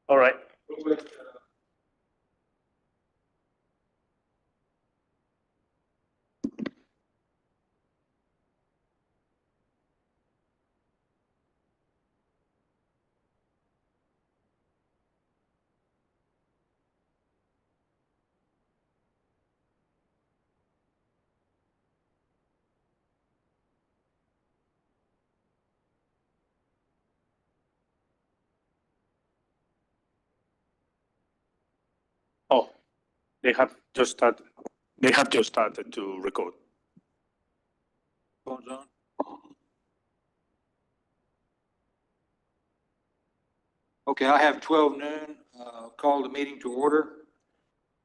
All right. Oh, they have just started. They have just started to record. Phone's on. Okay, I have 12 noon, call the meeting to order.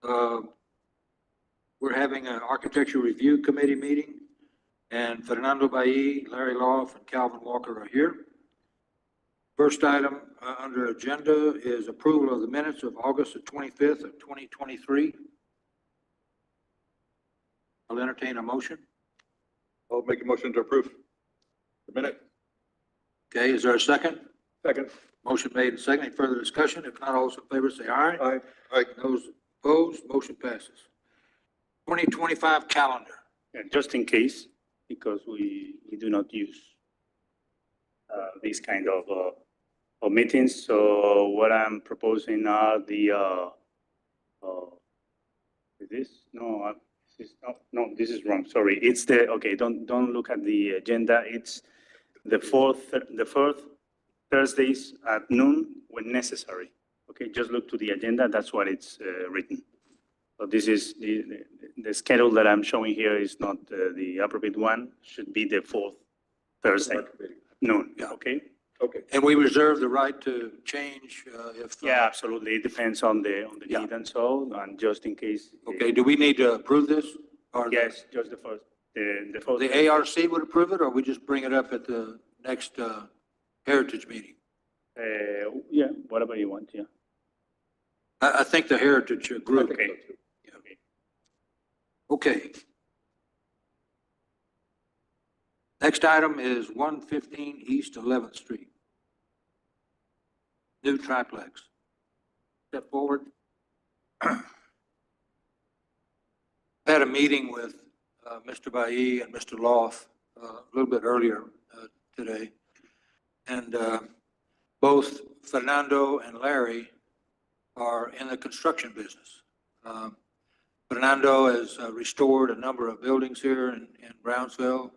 We're having an architecture review committee meeting, and Fernando Bailly, Larry Loff, and Calvin Walker are here. First item under agenda is approval of the minutes of August the 25th of 2023. I'll entertain a motion. I'll make a motion to approve the minute. Okay, is there a second? Second. Motion made and seconded. Any further discussion? If not, all those in favor say aye. Aye. Aye. Those opposed, motion passes. 2025 calendar. And just in case, because we do not use these kind of meetings. So what I'm proposing are the is this? No, this is no, this is wrong. Sorry, it's the okay. Don't look at the agenda. It's the fourth Thursdays at noon when necessary. Okay, just look to the agenda. That's what it's written. So this is the schedule that I'm showing here is not the appropriate one. Should be the fourth Thursday noon. Yeah. Okay. Okay. And we reserve the right to change if. Yeah, absolutely. It depends on the Yeah. need and so, and just in case. Okay, do we need to approve this? Or Yes, just the first, the first. the ARC would approve it, or we just bring it up at the next Heritage meeting? Yeah, whatever you want, yeah. I think the Heritage group. Okay. Okay. Next item is 115 East 11th Street. New triplex. Step forward. Had a meeting with Mr. Bailly and Mr. Loff a little bit earlier today. And both Fernando and Larry are in the construction business. Fernando has restored a number of buildings here in Brownsville,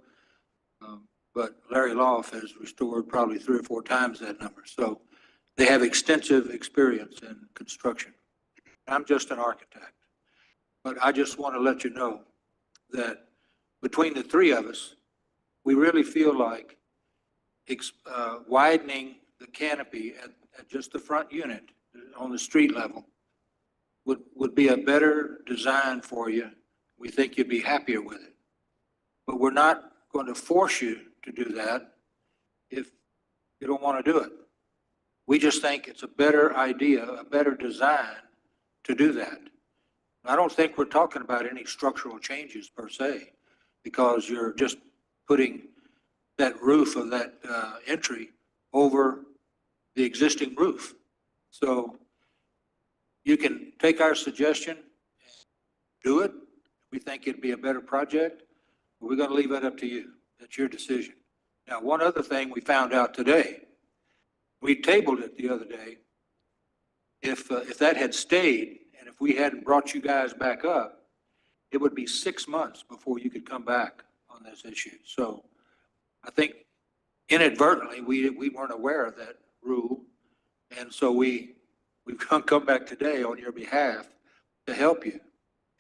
but Larry Loff has restored probably 3 or 4 times that number. So they have extensive experience in construction. I'm just an architect, but I just want to let you know that between the 3 of us, we really feel like widening the canopy at just the front unit on the street level would be a better design for you. We think you'd be happier with it. But we're not going to force you to do that if you don't want to do it. We just think it's a better idea, a better design to do that. I don't think we're talking about any structural changes per se, because you're just putting that roof of that entry over the existing roof. So you can take our suggestion, do it. We think it'd be a better project. We're going to leave that up to you. That's your decision. Now, one other thing we found out today, we tabled it the other day. If that had stayed, and if we hadn't brought you guys back up, it would be 6 months before you could come back on this issue. So I think inadvertently, we weren't aware of that rule. And so we've come back today on your behalf to help you.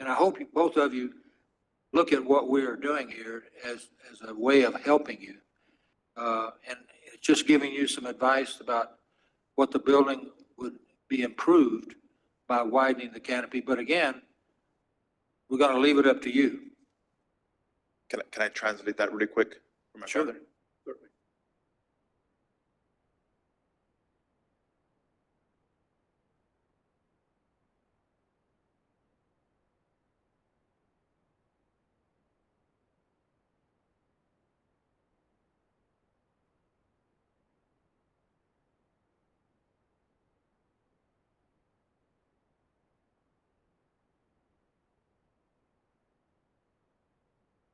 And I hope both of you look at what we are doing here as a way of helping you. And it's just giving you some advice about what the building would be improved by widening the canopy. But again, we're going to leave it up to you. Can I translate that really quick for my Sure. father?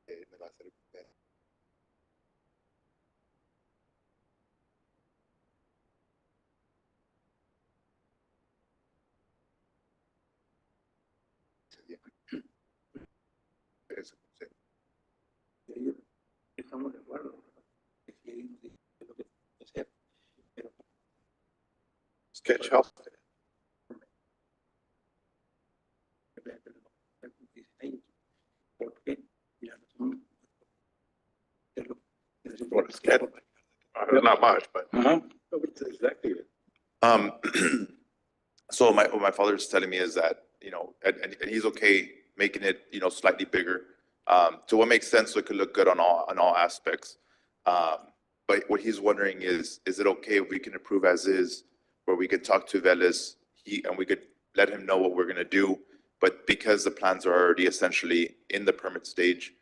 Me va a hacer bien. Eso, sí. Estamos de acuerdo. Sketch help. What is sketch? Not much, but. Exactly. So what my father is telling me is that, you know, and he's okay making it, you know, slightly bigger. To what makes sense, so it could look good on all aspects. But what he's wondering is it okay if we can approve as is, where we could talk to Veles, and we could let him know what we're gonna do, but because the plans are already essentially in the permit stage,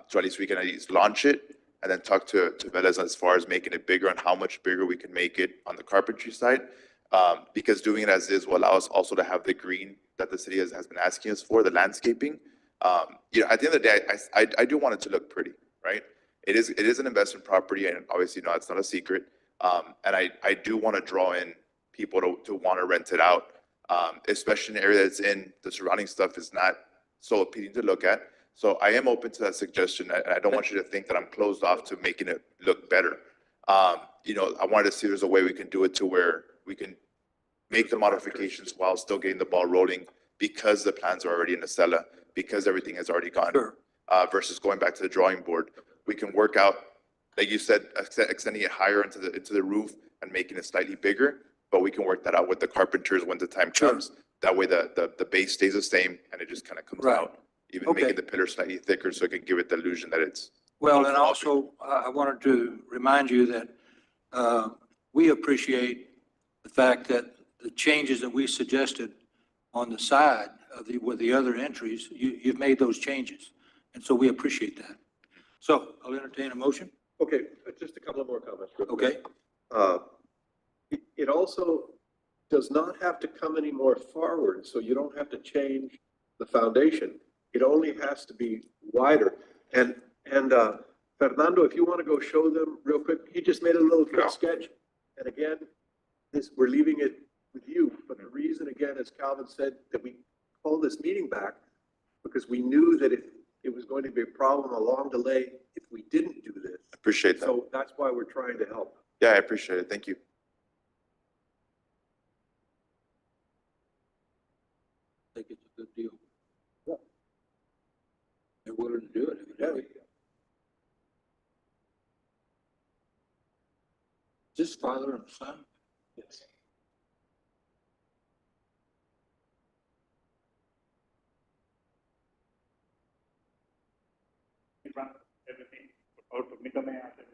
so at least we can at least launch it and then talk to Veles as far as making it bigger and how much bigger we can make it on the carpentry side. Because doing it as is will allow us also to have the green that the city has been asking us for, the landscaping. You know, at the end of the day, I do want it to look pretty, right? It is an investment property, and obviously, no, it's not a secret. And I do want to draw in people to want to rent it out, especially in an area that's in the surrounding stuff is not so appealing to look at. So I am open to that suggestion. I don't want you to think that I'm closed off to making it look better. You know, I wanted to see if there's a way we can do it to where we can make the modifications while still getting the ball rolling, because the plans are already in the Acela, because everything has already gone. Sure. Versus going back to the drawing board. We can work out, like you said, extending it higher into the roof and making it slightly bigger, but we can work that out with the carpenters when the time Sure. comes. That way the base stays the same and it just kind of comes Right. out. Even Okay. making the pillar slightly thicker so it can give it the illusion that it's. Well, and also, I wanted to remind you that we appreciate the fact that the changes that we suggested on the side of with the other entries, you've made those changes. And so we appreciate that. So I'll entertain a motion. Okay, just a couple of more comments. real quick. Okay? It also does not have to come any more forward, so you don't have to change the foundation. It only has to be wider. And Fernando, if you want to go show them real quick, he just made a little quick sketch. And again, we're leaving it with you. But the reason, again, as Calvin said, that we called this meeting back, because we knew that it was going to be a problem, a long delay, if we didn't do this. Appreciate that. So that's why we're trying to help. Yeah, I appreciate it. Thank you. I think it's a good deal. They're willing to do it. evidently. Is this father and son? Yes. Everything. Por favor, permítame hacer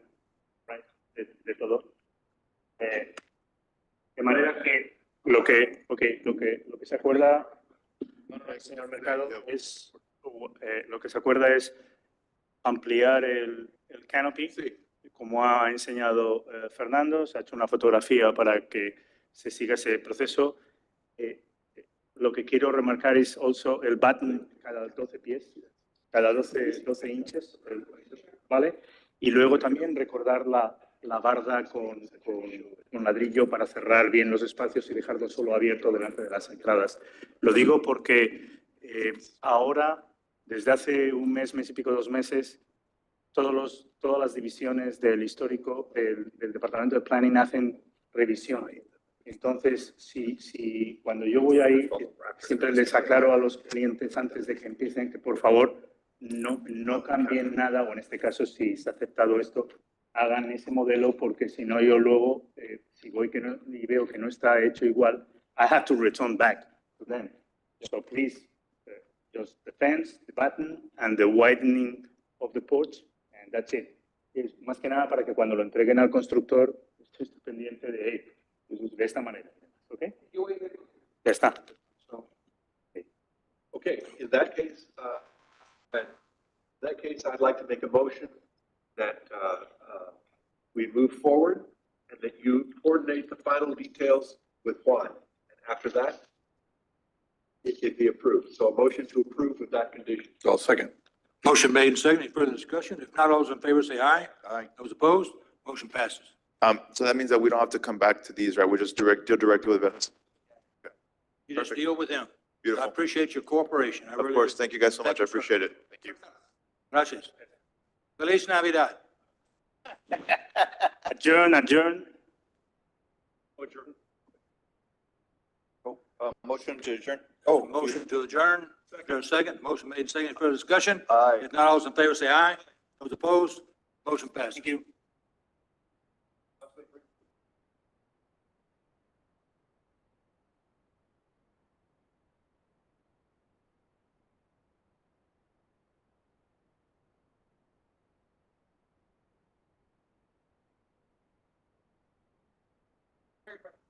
de todo. De manera que lo que se acuerda, señor Mercado, es lo que se acuerda es ampliar el canopy, como ha enseñado Fernando. Se ha hecho una fotografía para que se siga ese proceso. Lo que quiero remarcar es also el button cada 12 pies, cada 12 inches, ¿vale? Y luego también recordar la barda con ladrillo para cerrar bien los espacios y dejarlo solo abierto delante de las entradas. Lo digo porque ahora, desde hace un mes y pico, 2 meses, todas las divisiones del histórico, del Departamento de Planning hacen revisión Entonces, si cuando yo voy ahí, siempre les aclaro a los clientes antes de que empiecen que por favor no cambien nada, o en este caso, si se ha aceptado esto, hagan ese modelo, porque si no, yo luego, si voy y veo que no está hecho igual, I have to return back to them. So please, just the fence, the button, and the widening of the porch, and that's it. Es más que nada para que cuando lo entreguen al constructor, esté pendiente de, hey, pues, de esta manera. ¿Ok? Ya está. So, Okay, in that case, I'd like to make a motion that, we move forward and that you coordinate the final details with Juan. And after that, it be approved. So a motion to approve with that condition. I'll second. Motion made and seconded. Any further discussion? If not, all those in favor say aye. Aye. Those opposed? Motion passes. So that means that we don't have to come back to these, right? We're just deal directly with Venice. You just Perfect. deal with him. I Beautiful. appreciate your cooperation. I Of really course. do. Thank you guys so much. I you, sir. appreciate it. Thank you. Gracias. Feliz Navidad. adjourn. Motion to adjourn? Oh, motion to adjourn. Is there a second? Motion made, second. Any further discussion? Aye. If not, all those in favor say aye. Those opposed? Motion passes. Thank you. Everybody.